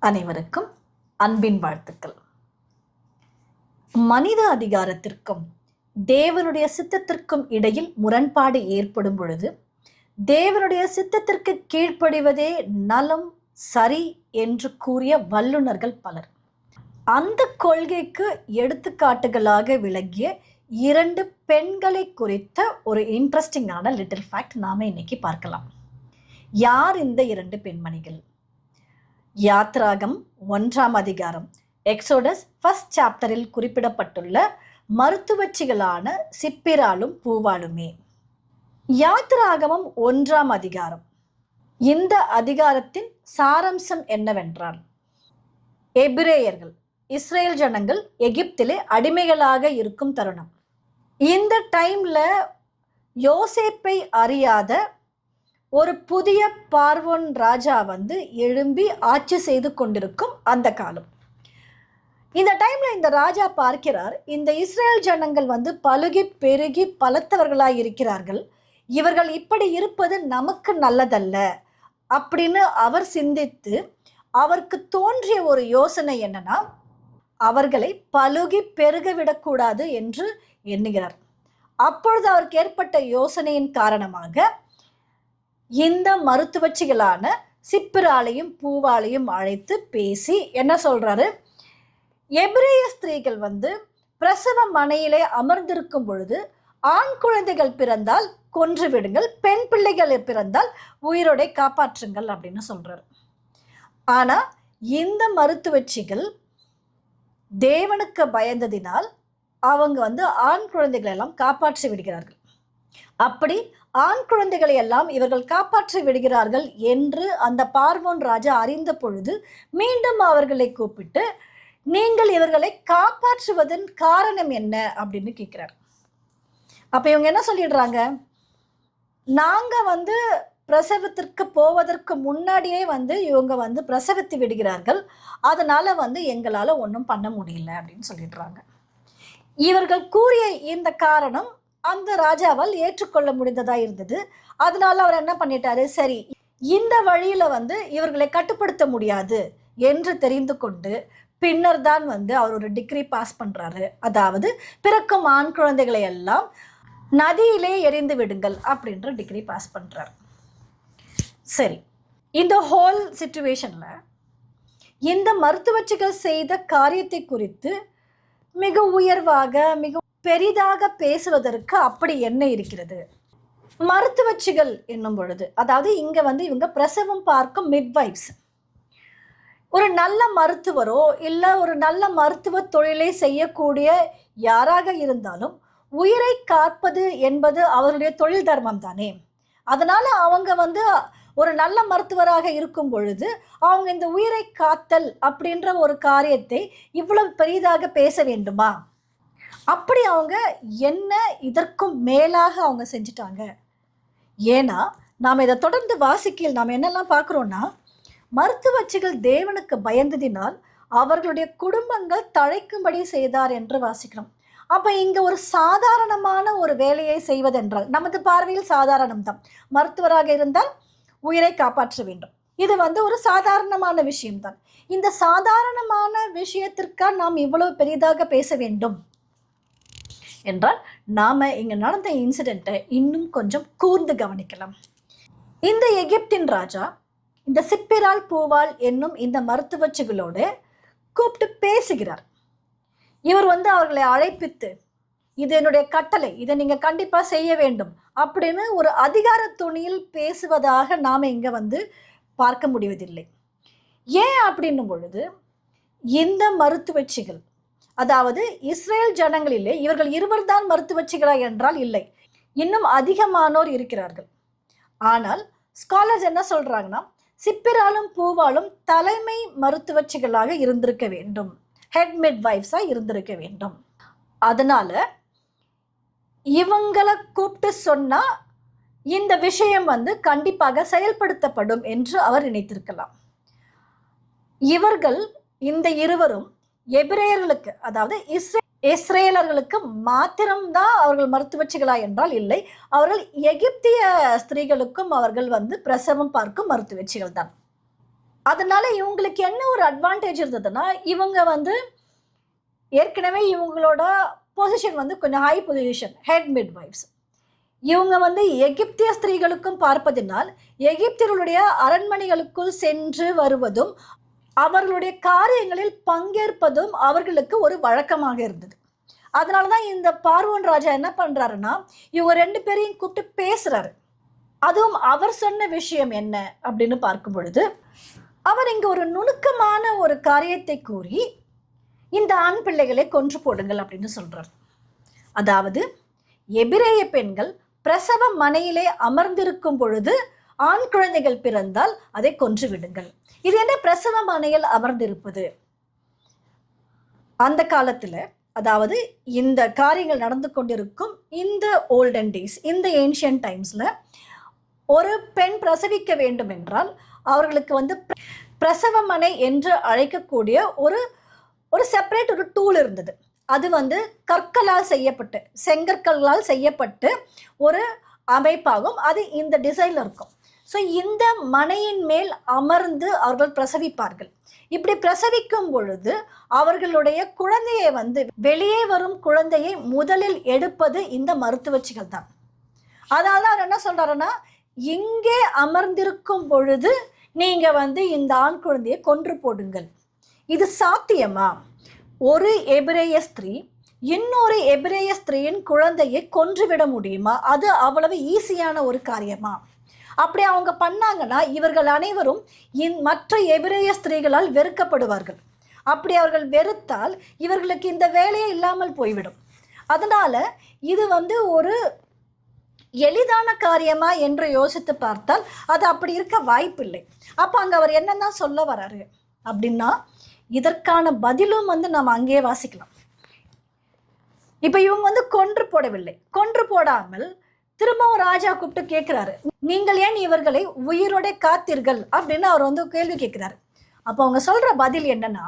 அனைவருக்கும் அன்பின் வாழ்த்துக்கள். மனித அதிகாரத்திற்கும் தேவனுடைய சித்தத்திற்கும் இடையில் முரண்பாடு ஏற்படும் பொழுது தேவனுடைய சித்தத்திற்கு கீழ்ப்படிவதே நலம், சரி என்று கூறிய வல்லுநர்கள் பலர். அந்த கொள்கைக்கு எடுத்துக்காட்டுகளாக விளங்கிய 2 பெண்களை குறித்த ஒரு இன்ட்ரெஸ்டிங்கான லிட்டில் ஃபேக்ட் நாம இன்னைக்கு பார்க்கலாம். யார் இந்த 2 பெண்மணிகள்? யாத்ராகம் 1ஆம் அதிகாரம் எக்ஸோடஸ் 1st சாப்டரில் குறிப்பிடப்பட்டுள்ள மருத்துவச்சிகளான சிப்பிராலும் பூவாலுமே. யாத்ராகமம் 1ஆம் அதிகாரம். இந்த அதிகாரத்தின் சாரம்சம் என்னவென்றால், எபிரேயர்கள், இஸ்ரேல் ஜனங்கள் எகிப்திலே அடிமைகளாக இருக்கும் தருணம். இந்த டைம்ல யோசேப்பை அறியாத ஒரு புதிய பார்வோன் ராஜா எழும்பி ஆட்சி செய்து கொண்டிருக்கும் அந்த காலம். இந்த டைம்ல இந்த ராஜா பார்க்கிறார், இந்த இஸ்ரேல் ஜனங்கள் பலுகி பெருகி பலத்தவர்களாய் இருக்கிறார்கள், இவர்கள் இப்படி இருப்பது நமக்கு நல்லதல்ல அப்படின்னு அவர் சிந்தித்து அவருக்கு தோன்றிய ஒரு யோசனை என்னன்னா, அவர்களை பலுகி பெருக விடக்கூடாது என்று எண்ணுகிறார். அப்பொழுது அவருக்கு ஏற்பட்ட யோசனையின் காரணமாக இந்த மருத்துவச்சிகளான சிப்பிராலையும் பூவாலையும் அழைத்து பேசி என்ன சொல்றாரு, எபிரேய ஸ்திரீகள் பிரசவ மனையிலே அமர்ந்திருக்கும் பொழுது ஆண் குழந்தைகள் பிறந்தால் கொன்று விடுங்கள், பெண் பிள்ளைகள் பிறந்தால் உயிரோடை காப்பாற்றுங்கள் அப்படின்னு சொல்றாரு. ஆனா இந்த மருத்துவச்சிகள் தேவனுக்கு பயந்ததினால் அவங்க ஆண் குழந்தைகளை எல்லாம் காப்பாற்றி விடுகிறார்கள். அப்படி ஆண் குழந்தைகளை எல்லாம் இவர்கள் காப்பாற்றி விடுகிறார்கள் என்று அந்த பார்வோன் ராஜா அறிந்த பொழுது மீண்டும் அவர்களை கூப்பிட்டு, நீங்கள் இவர்களை காப்பாற்றுவதன் காரணம் என்ன அப்படின்னு கேட்கிறார். அப்ப இவங்க என்ன சொல்லிடுறாங்க, நாங்க பிரசவத்திற்கு போவதற்கு முன்னாடியே இவங்க பிரசவித்து விடுகிறார்கள், அதனால எங்களால ஒன்றும் பண்ண முடியல அப்படின்னு சொல்லிடுறாங்க. இவர்கள் கூறிய இந்த காரணம் அந்த ராஜாவால் ஏற்றுக்கொள்ள முடிந்ததா இருந்தது. அதனால அவர் என்ன பண்ணிட்டாரு, சரி இந்த வழியில இவர்களை கட்டுப்படுத்த முடியாது என்று தெரிந்து கொண்டு பின்னர் தான் அவர் ஒரு டிகிரி பாஸ் பண்றாரு. அதாவது பிறக்கும் ஆண் குழந்தைகளை எல்லாம் நதியிலே எரிந்து விடுங்கள் அப்படின்ற டிகிரி பாஸ் பண்றாரு. சரி, இந்த ஹோல் சிச்சுவேஷன்ல இந்த மருத்துவச்சிகள் செய்த காரியத்தை குறித்து மிக உயர்வாக மிக பெரிதாக பேசுவதற்கு அப்படி என்ன இருக்கிறது? மருத்துவச்சிகள் என்னும் பொழுது, அதாவது இங்க இவங்க பிரசவம் பார்க்கும் மிட்வைஃப்ஸ். ஒரு நல்ல மருத்துவரோ இல்ல ஒரு நல்ல மருத்துவ தொழிலை செய்யக்கூடிய யாராக இருந்தாலும் உயிரை காப்பது என்பது அவருடைய தொழில் தர்மம் தானே. அதனால அவங்க ஒரு நல்ல மருத்துவராக இருக்கும் பொழுது அவங்க இந்த உயிரை காத்தல் அப்படின்ற ஒரு காரியத்தை இவ்வளவு பெரிதாக பேச வேண்டுமா? அப்படி அவங்க என்ன இதற்கும் மேலாக அவங்க செஞ்சுட்டாங்க. ஏன்னா நாம் இதை தொடர்ந்து வாசிக்கையில் நாம் என்னெல்லாம் பார்க்குறோன்னா, மருத்துவச்சிகள் தேவனுக்கு பயந்ததினால் அவர்களுடைய குடும்பங்கள் தழைக்கும்படி செய்தார் என்று வாசிக்கிறோம். அப்போ இங்கே ஒரு சாதாரணமான ஒரு வேலையை செய்வதென்றால் நமது பார்வையில் சாதாரணம்தான். மருத்துவராக இருந்தால் உயிரை காப்பாற்ற வேண்டும், இது ஒரு சாதாரணமான விஷயம்தான். இந்த சாதாரணமான விஷயத்திற்காக நாம் இவ்வளவு பெரிதாக பேச வேண்டும் என்றால் நாம இங்க நடந்த இன்சிடென்ட்டை இன்னும் கொஞ்சம் கூர்ந்து கவனிக்கலாம். இந்த எகிப்தின் ராஜா இந்த சிப்பிரால் பூவால் என்னும் இந்த மருத்துவச்சிகளோட கூப்பிட்டு பேசுகிறார். இவர் அவர்களை அழைப்பித்து, இது என்னுடைய கட்டளை, இதை நீங்க கண்டிப்பா செய்ய வேண்டும் அப்படின்னு ஒரு அதிகார துணியில் பேசுவதாக நாம இங்க பார்க்க முடிவதில்லை. ஏன் அப்படின்னும் பொழுது, இந்த மருத்துவச்சிகள், அதாவது இஸ்ரேல் ஜனங்களிலே இவர்கள் இருவர் தான் மருத்துவச்சிகளா என்றால் இல்லை, இன்னும் அதிகமானோர் இருக்கிறார்கள். ஆனால் ஸ்காலர்ஸ் என்ன சொல்றாங்கன்னா, சிப்பிராலும் பூவாலும் தலைமை மருத்துவச்சிகளாக இருந்திருக்க வேண்டும், ஹெட் மிட்வைஃப்ஸா இருந்திருக்க வேண்டும். அதனால இவங்களை கூப்பிட்டு சொன்னா இந்த விஷயம் கண்டிப்பாக செயல்படுத்தப்படும் என்று அவர் நினைத்திருக்கலாம். இவர்கள் இந்த இருவரும் எபிரேயர்களுக்கு, அதாவது இஸ்ரேலர்களுக்கு மாத்திரம்தான் அவர்கள் மருத்துவச்சிகளா என்றால் இல்லை, அவர்கள் எகிப்திய ஸ்திரீகளுக்கும் அவர்கள் பிரசவம் பார்க்கும் மருத்துவச்சிகள் தான். அதனால இவங்களுக்கு என்ன ஒரு அட்வான்டேஜ் இருந்ததுன்னா, இவங்க வந்து ஏற்கனவே இவங்களோட பொசிஷன் வந்து கொஞ்சம் ஹை பொசிஷன், ஹெட் மிட்வைஃப்ஸ். இவங்க வந்து எகிப்திய ஸ்திரீகளுக்கும் பார்ப்பதினால் எகிப்தியர்களுடைய அரண்மனைகளுக்குள் சென்று வருவதும் அவர்களுடைய காரியங்களில் பங்கேற்பதும் அவர்களுக்கு ஒரு வழக்கமாக இருந்தது. அதனாலதான் இந்த பார்வோன் ராஜா என்ன பண்றாருன்னா, இவங்க 2 பேரையும் கூப்பிட்டு பேசுறாரு. அதுவும் அவர் சொன்ன விஷயம் என்ன அப்படின்னு பார்க்கும் பொழுது, அவர் இங்க ஒரு நுணுக்கமான ஒரு காரியத்தை கூறி இந்த ஆண் பிள்ளைகளை கொன்று போடுங்கள் அப்படின்னு சொல்றார். அதாவது எபிரேய பெண்கள் பிரசவ மனையிலே அமர்ந்திருக்கும் பொழுது ஆண் குழந்தைகள் பிறந்தால் அதை கொன்று விடுங்கள். இது என்ன பிரசவ மனையில் அமர்ந்திருப்பது? அந்த காலத்துல, அதாவது இந்த காரியங்கள் நடந்து கொண்டிருக்கும் இந்த ஓல்டன் டேஸ், இந்த ஏன்ஷியன் டைம்ஸ்ல ஒரு பெண் பிரசவிக்க வேண்டும் என்றால் அவர்களுக்கு வந்து பிரசவமனை என்று அழைக்கக்கூடிய ஒரு செப்பரேட் ஒரு டூல் இருந்தது. அது வந்து கற்களால் செய்யப்பட்டு, செங்கற்களால் செய்யப்பட்டு ஒரு அமைப்பாகும். அது இந்த டிசைன்ல இருக்கும். ஸோ இந்த மனையின் மேல் அமர்ந்து அவர்கள் பிரசவிப்பார்கள். இப்படி பிரசவிக்கும் பொழுது அவர்களுடைய குழந்தையை வந்து வெளியே வரும் குழந்தையை முதலில் எடுப்பது இந்த மருத்துவச்சிகள் தான். அதனால அவர் என்ன சொல்றாருன்னா, இங்கே அமர்ந்திருக்கும் பொழுது நீங்க வந்து இந்த ஆண் குழந்தையை கொன்று போடுங்கள். இது சாத்தியமா? ஒரு எபிரேய ஸ்திரீ இன்னொரு எபிரேய ஸ்திரீயின் குழந்தையை கொன்றுவிட முடியுமா? அது அவ்வளவு ஈஸியான ஒரு காரியமா? அப்படி அவங்க பண்ணாங்கன்னா இவர்கள் அனைவரும் மற்ற எபிரேய ஸ்திரீகளால் வெறுக்கப்படுவார்கள். அப்படி அவர்கள் வெறுத்தால் இவர்களுக்கு இந்த வேலையே இல்லாமல் போய்விடும். அதனால இது வந்து ஒரு எளிதான காரியமா என்று யோசித்து பார்த்தால் அது அப்படி இருக்க வாய்ப்பில்லை. அப்போ அங்கே அவர் என்னதான் சொல்ல வராரு அப்படின்னா, இதற்கான பதிலும் வந்து நம்ம அங்கேயே வாசிக்கலாம். இப்போ இவங்க வந்து கொன்று போடவில்லை. கொன்று போடாமல் திரும்பவும் ராஜா கூப்பிட்டு கேட்கிறாரு, நீங்கள் ஏன் இவர்களை உயிரோட காத்தீர்கள் அப்படின்னு அவர் வந்து கேள்வி கேட்கிறாரு. அப்போ அவங்க சொல்ற பதில் என்னன்னா,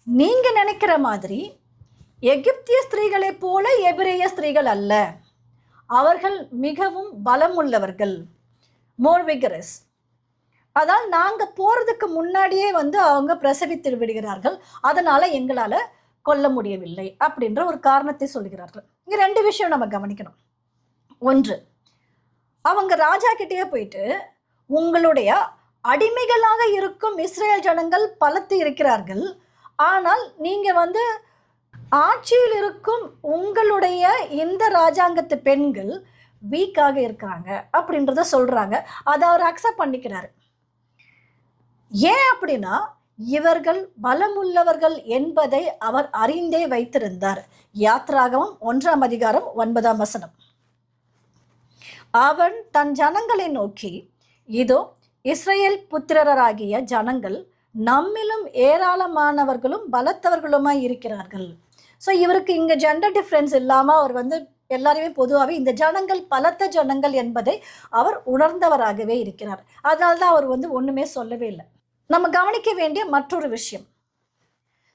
நீங்க நினைக்கிற மாதிரி எகிப்திய ஸ்திரீகளை போல எபிரேய ஸ்திரீகள் அல்ல, அவர்கள் மிகவும் பலம் உள்ளவர்கள், மோர் விகரஸ். அதால் நாங்க போறதுக்கு முன்னாடியே வந்து அவங்க பிரசவித்து விடுகிறார்கள், அதனால எங்களால கொல்ல முடியவில்லை அப்படின்ற ஒரு காரணத்தை சொல்கிறார்கள். இங்க 2 விஷயம் நம்ம கவனிக்கணும். ஒன்று, அவங்க ராஜா கிட்டே போயிட்டு உங்களுடைய அடிமைகளாக இருக்கும் இஸ்ரேல் ஜனங்கள் பலத்து இருக்கிறார்கள், ஆனால் நீங்க வந்து ஆட்சியில் இருக்கும் உங்களுடைய இந்த ராஜாங்கத்து பெண்கள் வீக்காக இருக்கிறாங்க அப்படின்றத சொல்றாங்க. அதை அவர் அக்செப்ட் பண்ணிக்கிறாரு. ஏன் அப்படின்னா, இவர்கள் பலமுள்ளவர்கள் என்பதை அவர் அறிந்தே வைத்திருந்தார். யாத்ராகமம் 1ஆம் அதிகாரம் 9ஆம் வசனம். அவன் தன் ஜனங்களை நோக்கி, இதோ இஸ்ரேல் புத்திரராகிய ஜனங்கள் நம்மிலும் ஏராளமானவர்களும் பலத்தவர்களுமாய் இருக்கிறார்கள். ஸோ இவருக்கு இங்கே ஜெண்டர் டிஃப்ரென்ஸ் இல்லாமல் அவர் வந்து எல்லாருமே பொதுவாகவே இந்த ஜனங்கள் பலத்த ஜனங்கள் என்பதை அவர் உணர்ந்தவராகவே இருக்கிறார். அதனால தான் அவர் வந்து ஒன்றுமே சொல்லவே இல்லை. நம்ம கவனிக்க வேண்டிய மற்றொரு விஷயம்,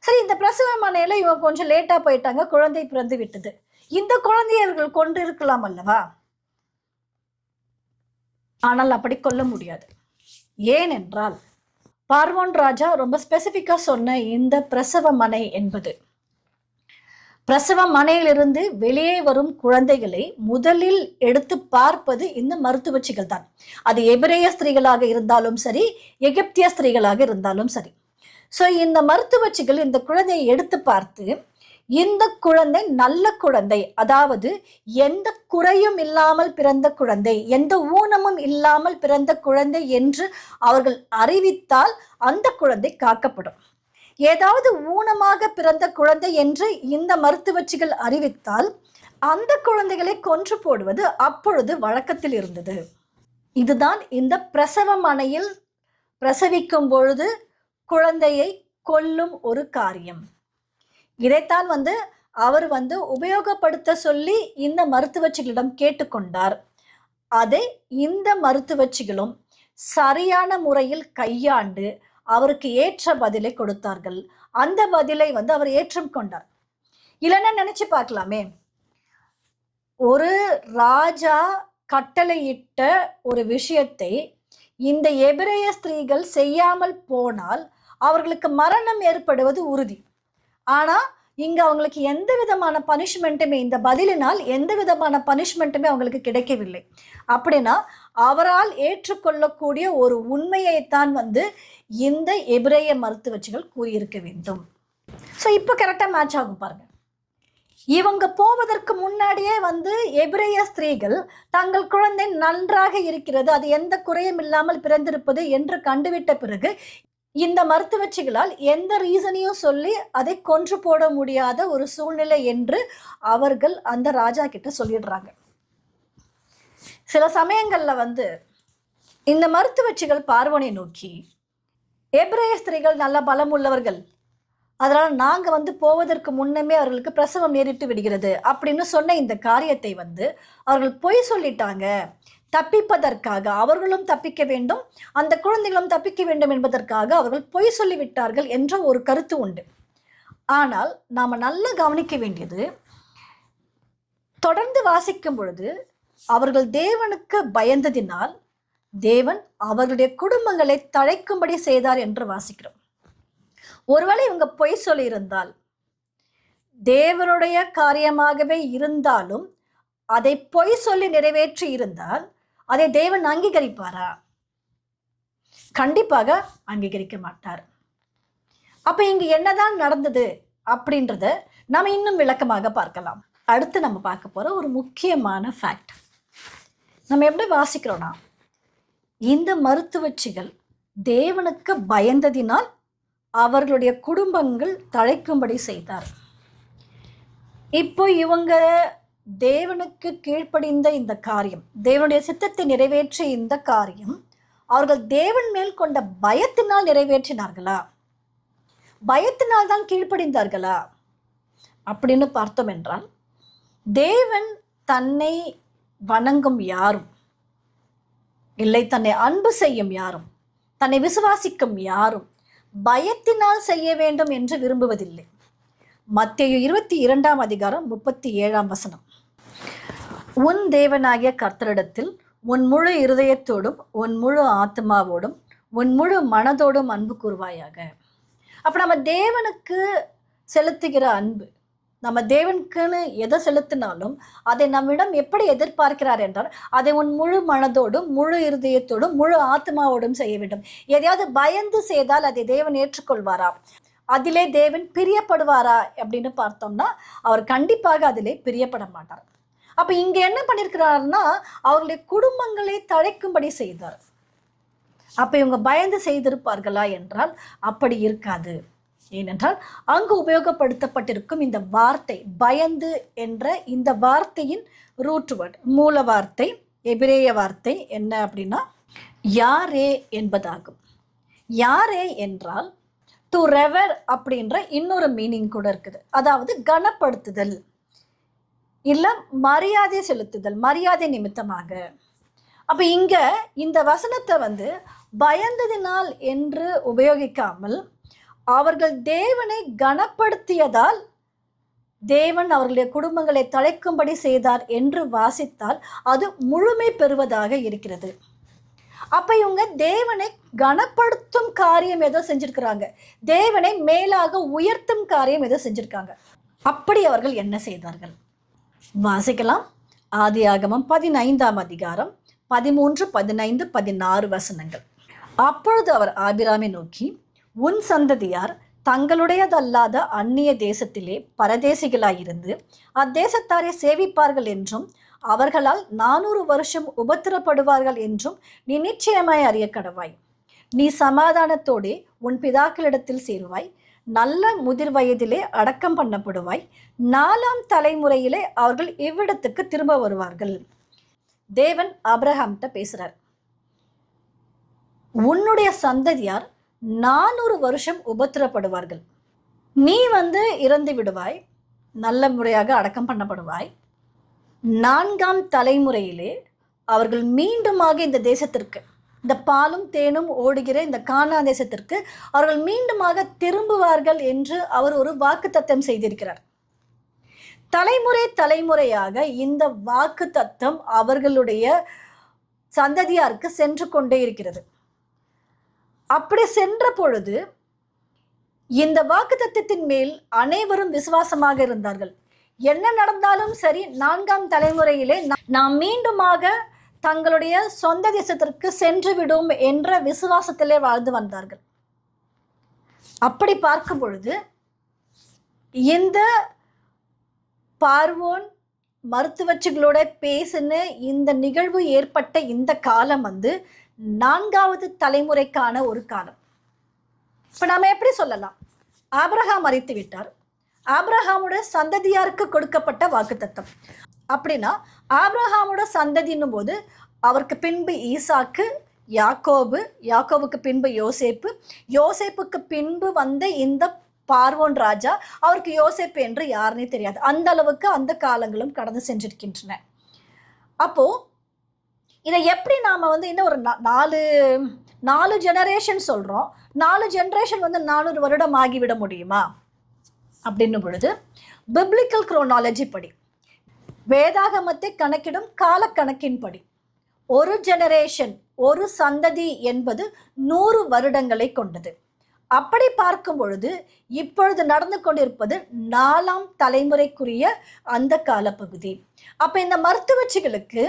சரி இந்த பிரசவ மனையில் இவங்க கொஞ்சம் லேட்டாக போயிட்டாங்க, குழந்தை பிறந்து விட்டது. இந்த குழந்தையை அவர்கள் கொண்டு இருக்கலாம் அல்லவா? ஆனால் அப்படி கொல்ல முடியாது. ஏனென்றால் பார்வோன் ராஜா ரொம்ப ஸ்பெசிஃபிக்காக சொன்ன இந்த பிரசவ மனை என்பது, பிரசவ மனையிலிருந்து வெளியே வரும் குழந்தைகளை முதலில் எடுத்து பார்ப்பது இந்த மருத்துவச்சிகள் தான். அது எபிரேய ஸ்திரீகளாக இருந்தாலும் சரி, எகிப்திய ஸ்திரீகளாக இருந்தாலும் சரி. ஸோ இந்த மருத்துவச்சிகள் இந்த குழந்தையை எடுத்து பார்த்து, இந்த குழந்தை நல்ல குழந்தை, அதாவது எந்த குறையும் இல்லாமல் பிறந்த குழந்தை, எந்த ஊனமும் இல்லாமல் பிறந்த குழந்தை என்று அவர்கள் அறிவித்தால் அந்த குழந்தை காக்கப்படும். ஏதாவது ஊனமாக பிறந்த குழந்தை என்று இந்த மருத்துவச்சிகள் அறிவித்தால் அந்த குழந்தைகளை கொன்று போடுவது அப்பொழுது வழக்கத்தில் இருந்தது. இதுதான் இந்த பிரசவ மனையில் பிரசவிக்கும் பொழுது குழந்தையை கொல்லும் ஒரு காரியம். இதைத்தான் வந்து அவர் வந்து உபயோகப்படுத்த சொல்லி இந்த மருத்துவச்சிகளிடம் கேட்டுக்கொண்டார். அதை இந்த மருத்துவச்சிகளும் சரியான முறையில் கையாண்டு அவருக்கு ஏற்ற பதிலை கொடுத்தார்கள். அந்த பதிலை வந்து அவர் ஏற்றம் கொண்டார். இல்லைன்னா நினைச்சு பார்க்கலாமே, ஒரு ராஜா கட்டளையிட்ட ஒரு விஷயத்தை இந்த எபிரேய ஸ்திரீகள் செய்யாமல் போனால் அவர்களுக்கு மரணம் ஏற்படுவது உறுதி. ஆனா இங்க அவங்களுக்கு எந்த விதமான பனிஷ்மெண்ட்டுமே, இந்த பதிலினால் எந்த விதமான பனிஷ்மெண்ட்டுமே அவங்களுக்கு கிடைக்கவில்லை. அப்படின்னா அவரால் ஏற்றுக்கொள்ளக்கூடிய ஒரு உண்மையைத்தான் இந்த எபிரேய மருத்துவச்சிகள் கூறியிருக்க வேண்டும். ஸோ இப்போ கரெக்டாக மேட்ச் ஆகும் பாருங்க. இவங்க போவதற்கு முன்னாடியே எபிரேய ஸ்திரீகள் தங்கள் குழந்தை நன்றாக இருக்கிறது, அது எந்த குறையும் இல்லாமல் பிறந்திருப்பது என்று கண்டுவிட்ட பிறகு இந்த மருத்துவச்சிகளால் எந்த ரீசனையும் சொல்லி அதை கொன்று போட முடியாத ஒரு சூழ்நிலை என்று அவர்கள் அந்த ராஜா கிட்ட சொல்லிடுறாங்க. சில சமயங்கள்ல இந்த மருத்துவச்சிகள் பார்வனை நோக்கி, எபிரேய ஸ்திரீகள் நல்ல பலம் உள்ளவர்கள், அதனால நாங்க போவதற்கு முன்னமே அவர்களுக்கு பிரசவம் நேரிட்டு விடுகிறது அப்படின்னு சொன்ன இந்த காரியத்தை அவர்கள் பொய் சொல்லிட்டாங்க, தப்பிப்பதற்காக, அவர்களும் தப்பிக்க வேண்டும், அந்த குழந்தைகளும் தப்பிக்க வேண்டும் என்பதற்காக அவர்கள் பொய் சொல்லிவிட்டார்கள் என்ற ஒரு கருத்து உண்டு. ஆனால் நாம நல்லா கவனிக்க வேண்டியது, தொடர்ந்து வாசிக்கும் பொழுது அவர்கள் தேவனுக்கு பயந்ததினால் தேவன் அவர்களுடைய குடும்பங்களை தழைக்கும்படி செய்தார் என்று வாசிக்கிறோம். ஒருவேளை இவங்க பொய் சொல்லி இருந்தால், தேவனுடைய காரியமாகவே இருந்தாலும் அதை பொய் சொல்லி நிறைவேற்றி இருந்தால் அதை தேவன் அங்கீகரிப்பாரா? கண்டிப்பாக அங்கீகரிக்க மாட்டார். அப்ப இங்க என்னதான் நடந்தது அப்படின்றத நாம இன்னும் விளக்கமாக பார்க்கலாம். அடுத்து நம்ம பார்க்க போற ஒரு முக்கியமான ஃபேக்ட், நம்ம எப்படி வாசிக்கிறோம்னா, இந்த மருத்துவச்சிகள் தேவனுக்கு பயந்ததினால் அவர்களுடைய குடும்பங்கள் தழைக்கும்படி செய்தார். இப்போ இவங்க தேவனுக்கு கீழ்ப்படிந்த இந்த காரியம், தேவனுடைய சித்தத்தை நிறைவேற்றிய இந்த காரியம் அவர்கள் தேவன் மேல் கொண்ட பயத்தினால் நிறைவேற்றினார்களா, பயத்தினால் தான் கீழ்ப்படிந்தார்களா அப்படின்னு பார்த்தோம் என்றால், தேவன் தன்னை வணங்கும் யாரும் இல்லை, தன்னை அன்பு செய்யும் யாரும், தன்னை விசுவாசிக்கும் யாரும் பயத்தினால் செய்ய வேண்டும் என்று விரும்புவதில்லை. மத்தேயு 22ஆம் அதிகாரம் 37ஆம் வசனம், உன் தேவனாகிய கர்த்தரிடத்தில் உன் முழு இருதயத்தோடும் உன் முழு ஆத்மாவோடும் உன் முழு மனதோடும் அன்பு கூர்வாயாக. அப்ப நம்ம தேவனுக்கு செலுத்துகிற அன்பு, நம்ம தேவனுக்குன்னு எதை செலுத்தினாலும் அதை நம்மிடம் எப்படி எதிர்பார்க்கிறார் என்றால், அதை உன் முழு மனதோடும் முழு இருதயத்தோடும் முழு ஆத்மாவோடும் செய்ய வேண்டும். எதையாவது பயந்து செய்தால் அதை தேவன் ஏற்றுக்கொள்வாரா, அதிலே தேவன் பிரியப்படுவாரா அப்படின்னு பார்த்தோம்னா அவர் கண்டிப்பாக அதிலே பிரியப்பட மாட்டார். அப்ப இங்க என்ன பண்ணிருக்கிறாருன்னா, அவர்களுடைய குடும்பங்களை தழைக்கும்படி செய்தார். அப்ப இவங்க பயந்து செய்திருப்பார்களா என்றால் அப்படி இருக்காது. ஏனென்றால் அங்கு உபயோகப்படுத்தப்பட்டிருக்கும் இந்த வார்த்தை பயந்து என்ற இந்த வார்த்தையின் ரூட் வேர்ட், மூல வார்த்தை, எபிரேய வார்த்தை என்ன அப்படின்னா யாரே என்பதாகும். யாரே என்றால் டு ரெவர் அப்படின்ற இன்னொரு மீனிங் கூட இருக்குது. அதாவது கனப்படுத்துதல் இல்ல மரியாதை செலுத்துதல், மரியாதை நிமித்தமாக. அப்ப இங்க இந்த வசனத்தை பயந்ததினால் என்று உபயோகிக்காமல் அவர்கள் தேவனை கனப்படுத்தியதால் தேவன் அவர்களுடைய குடும்பங்களை தழைக்கும்படி செய்தார் என்று வாசித்தால் அது முழுமை பெறுவதாக இருக்கிறது. அப்ப இவங்க தேவனை கனப்படுத்தும் காரியம் ஏதோ செஞ்சிருக்கிறாங்க, தேவனை மேலாக உயர்த்தும் காரியம் ஏதோ செஞ்சிருக்காங்க. அப்படி அவர்கள் என்ன செய்தார்கள் வாசிக்கலாம். ஆதியாகமம் 15ஆம் அதிகாரம் 13, 15, 16 வசனங்கள். அப்பொழுது அவர் ஆபிராமை நோக்கி, உன் சந்ததியார் தங்களுடையதல்லாத அந்நிய தேசத்திலே பரதேசிகளாயிருந்து அத்தேசத்தாரை சேவிப்பார்கள் என்றும் அவர்களால் 400 வருஷம் உபத்திரப்படுவார்கள் என்றும் நீ நிச்சயமாய் அறிய கடவாய். நீ சமாதானத்தோடே உன் பிதாக்களிடத்தில் சேருவாய், நல்ல முதிர் வயதிலே அடக்கம் பண்ணப்படுவாய், 4ஆம் தலைமுறையிலே அவர்கள் இவ்விடத்துக்கு திரும்ப வருவார்கள். தேவன் ஆபிரகாம்கிட்ட பேசுறார், உன்னுடைய சந்ததியார் 400 வருஷம் உபத்திரப்படுவார்கள், நீ இறந்து விடுவாய், நல்ல முறையாக அடக்கம் பண்ணப்படுவாய், 4ஆம் தலைமுறையிலே அவர்கள் மீண்டுமாக இந்த தேசத்திற்கு, இந்த பாலும் தேனும் ஓடுகிற இந்த கானான் தேசத்திற்கு அவர்கள் மீண்டுமாக திரும்புவார்கள் என்று அவர் ஒரு வாக்குத்தத்தம் செய்திருக்கிறார். தலைமுறை தலைமுறையாக இந்த வாக்குத்தத்தம் அவர்களுடைய சந்ததியாருக்கு சென்று கொண்டே இருக்கிறது. அப்படி சென்ற பொழுது இந்த வாக்குத்தத்தத்தின் மேல் அனைவரும் விசுவாசமாக இருந்தார்கள். என்ன நடந்தாலும் சரி, 4ஆம் தலைமுறையிலே நாம் மீண்டுமாக தங்களுடைய சொந்த தேசத்திற்கு சென்று விடும் என்ற விசுவாசத்திலே வாழ்ந்து வந்தார்கள். அப்படி பார்க்கும் பொழுது இந்த பார்வோன் மருத்துவச்சிகளோட பேசின இந்த நிகழ்வு ஏற்பட்ட இந்த காலம் 4வது தலைமுறைக்கான ஒரு காலம். இப்ப நாம எப்படி சொல்லலாம்? ஆபிரகாம் மரித்து விட்டார். ஆபிரகாமோட சந்ததியாருக்கு கொடுக்கப்பட்ட வாக்குத்தத்தம். அப்படின்னா ஆபிரகாமோட சந்ததின்னும் போது அவருக்கு பின்பு ஈசாக்கு, யாக்கோபு, யாக்கோபுக்கு பின்பு யோசேப்பு, யோசேப்புக்கு பின்பு வந்த இந்த பார்வோன் ராஜா, அவருக்கு யோசேப்பு என்று யாருன்னே தெரியாது. அந்த அளவுக்கு அந்த காலங்களும் கடந்து சென்றிருக்கின்றன. அப்போ இதை எப்படி நாம இன்னும் ஒரு 4 ஜெனரேஷன் சொல்றோம். 4 ஜெனரேஷன் 400 வருடம் ஆகிவிட முடியுமா அப்படின்னும் பொழுது, பிப்ளிக்கல் குரோனாலஜி படி, வேதாகமத்தை கணக்கிடும் காலக்கணக்கின் படி, ஒரு ஜெனரேஷன், ஒரு சந்ததி என்பது 100 வருடங்களை கொண்டது. அப்படி பார்க்கும் பொழுது இப்பொழுது நடந்து கொண்டிருப்பது 4ஆம் தலைமுறைக்குரிய அந்த காலப்பகுதி. அப்ப இந்த மருத்துவச்சிகளுக்கு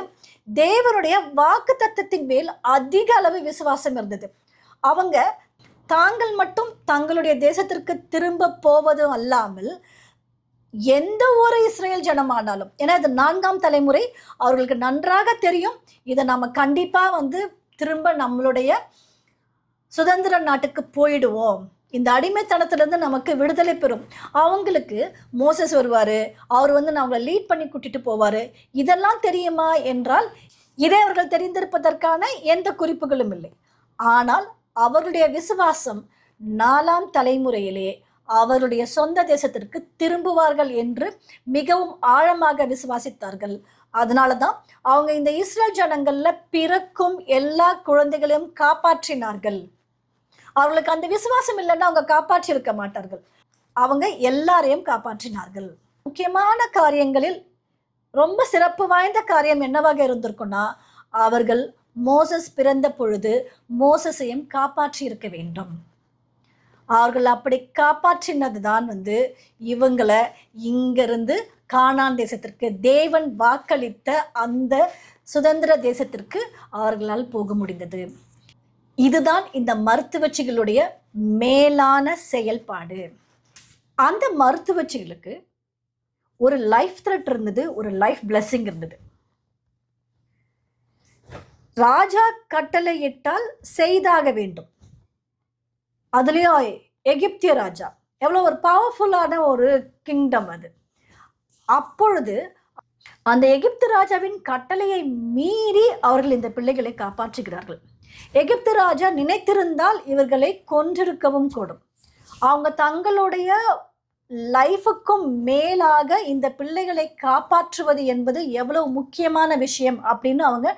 தேவனுடைய வாக்கு தத்தத்தின் மேல் அதிக அளவு விசுவாசம் இருந்தது. அவங்க தாங்கள் மட்டும் தங்களுடைய தேசத்திற்கு திரும்ப போவதும் அல்லாமல் எந்த ஒரு இஸ்ரேல் ஜனமானாலும், ஏன்னா இது 4ஆம் தலைமுறை, அவர்களுக்கு நன்றாக தெரியும் இதை நம்ம கண்டிப்பா திரும்ப நம்மளுடைய சுதந்திர நாட்டுக்கு போயிடுவோம், இந்த அடிமைத்தனத்திலிருந்து நமக்கு விடுதலை பெறும். அவங்களுக்கு மோசஸ் வருவாரு, அவர் நம்மளை லீட் பண்ணி கூட்டிட்டு போவாரு. இதெல்லாம் தெரியுமா என்றால் இதை அவர்கள் தெரிந்திருப்பதற்கான எந்த குறிப்புகளும் இல்லை. ஆனால் அவருடைய விசுவாசம் 4ஆம் தலைமுறையிலே அவருடைய சொந்த தேசத்திற்கு திரும்புவார்கள் என்று மிகவும் ஆழமாக விசுவாசித்தார்கள். அதனாலதான் அவங்க இந்த இஸ்ரேல் ஜனங்கள்ல பிறக்கும் எல்லா குழந்தைகளையும் காப்பாற்றினார்கள். அவர்களுக்கு அந்த விசுவாசம் இல்லைன்னா அவங்க காப்பாற்றி இருக்க மாட்டார்கள். அவங்க எல்லாரையும் காப்பாற்றினார்கள். முக்கியமான காரியங்களில் ரொம்ப சிறப்பு வாய்ந்த காரியம் என்னவாக இருந்திருக்குன்னா, அவர்கள் மோசஸ் பிறந்த பொழுது மோசஸையும் காப்பாற்றி இருக்க வேண்டும். அவர்கள் அப்படி காப்பாற்றினது தான் இவங்களை இங்கிருந்து கானான் தேசத்திற்கு, தேவன் வாக்களித்த அந்த சுதந்திர தேசத்திற்கு அவர்களால் போக முடிந்தது. இதுதான் இந்த மருத்துவச்சிகளுடைய மேலான செயல்பாடு. அந்த மருத்துவச்சிகளுக்கு ஒரு லைஃப் த்ரெட் இருந்தது, ஒரு லைஃப் பிளெஸிங் இருந்தது. ராஜா கட்டளையிட்டால் செய்தாக வேண்டும். அதுலயும் எகிப்திய ராஜா எவ்வளவு ஒரு பவர்ஃபுல்லான ஒரு கிங்டம் அது. அப்பொழுது அந்த எகிப்து ராஜாவின் கட்டளையை மீறி அவர்கள் இந்த பிள்ளைகளை காப்பாற்றுகிறார்கள். எகிப்து ராஜா நினைத்திருந்தால் இவர்களை கொன்றிருக்கவும் கூடும். அவங்க தங்களுடைய லைஃபுக்கும் மேலாக இந்த பிள்ளைகளை காப்பாற்றுவது என்பது எவ்வளவு முக்கியமான விஷயம் அப்படின்னு அவங்க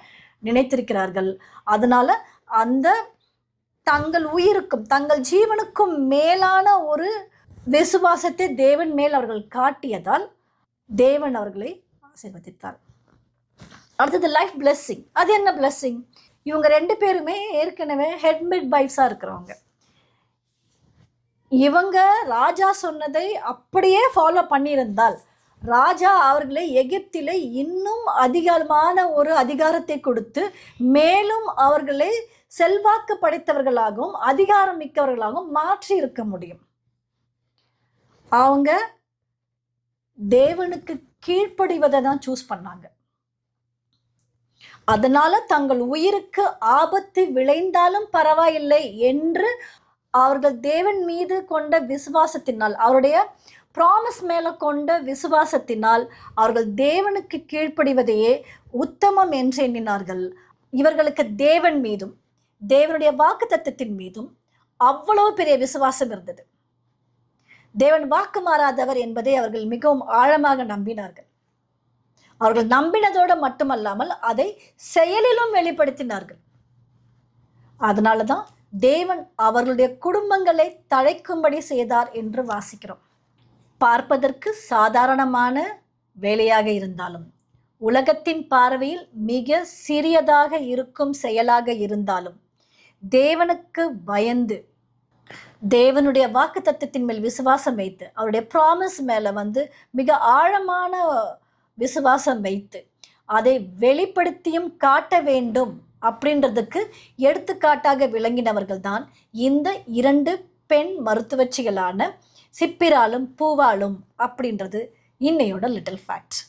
நினைத்திருக்கிறார்கள். அதனால அந்த தங்கள் உயிருக்கும் தங்கள் ஜீவனுக்கும் மேலான ஒரு விசுவாசத்தை தேவன் மேல் அவர்கள் காட்டியதால் தேவன் அவர்களை ஆசீர்வதித்தார். அடுத்தது லைஃப் பிளெஸிங். அது என்ன பிளெஸிங்? இவங்க 2 பேருமே ஏற்கனவே ஹெட் மிட் வைஃப்ஸா இருக்கிறவங்க. இவங்க ராஜா சொன்னதை அப்படியே ஃபாலோ பண்ணியிருந்தால் ராஜா அவர்களை எகிப்திலே இன்னும் அதிகமான ஒரு அதிகாரத்தை கொடுத்து மேலும் அவர்களை செல்வாக்கு படைத்தவர்களாகவும் அதிகாரம் மிக்கவர்களாகவும் மாற்றி இருக்க முடியும். அவங்க தேவனுக்கு கீழ்ப்படிவதை தான் சூஸ் பண்ணாங்க. அதனால தங்கள் உயிருக்கு ஆபத்து விளைந்தாலும் பரவாயில்லை என்று அவர்கள் தேவன் மீது கொண்ட விசுவாசத்தினால், அவருடைய ப்ராமிஸ் மேல கொண்ட விசுவாசத்தினால் அவர்கள் தேவனுக்கு கீழ்ப்படிவதையே உத்தமம் என்று எண்ணினார்கள். இவர்களுக்கு தேவன் மீதும் தேவனுடைய வாக்குத்தத்தத்தின் மீதும் அவ்வளவு பெரிய விசுவாசம் இருந்தது. தேவன் வாக்கு மாறாதவர் என்பதை அவர்கள் மிகவும் ஆழமாக நம்பினார்கள். அவர்கள் நம்பினதோடு மட்டுமல்லாமல் அதை செயலிலும் வெளிப்படுத்தினார்கள். அதனாலதான் தேவன் அவர்களுடைய குடும்பங்களை தழைக்கும்படி செய்தார் என்று வாசிக்கிறோம். பார்ப்பதற்கு சாதாரணமான வேலையாக இருந்தாலும் உலகத்தின் பார்வையில் மிக சிறியதாக இருக்கும் செயலாக இருந்தாலும் தேவனுக்கு பயந்து தேவனுடைய வாக்குத்தத்தத்தின் மேல் விசுவாசம் வைத்து அவருடைய ப்ராமிஸ் மேல மிக ஆழமான விசுவாசம் வைத்து அதை வெளிப்படுத்தியும் காட்ட வேண்டும் அப்படின்றதுக்கு எடுத்துக்காட்டாக விளங்கினவர்கள் தான் இந்த 2 பெண் மருத்துவச்சிகளான சிப்பிராலும் பூவாலும் அப்படின்றது இன்னையோட லிட்டில் ஃபேக்ட்.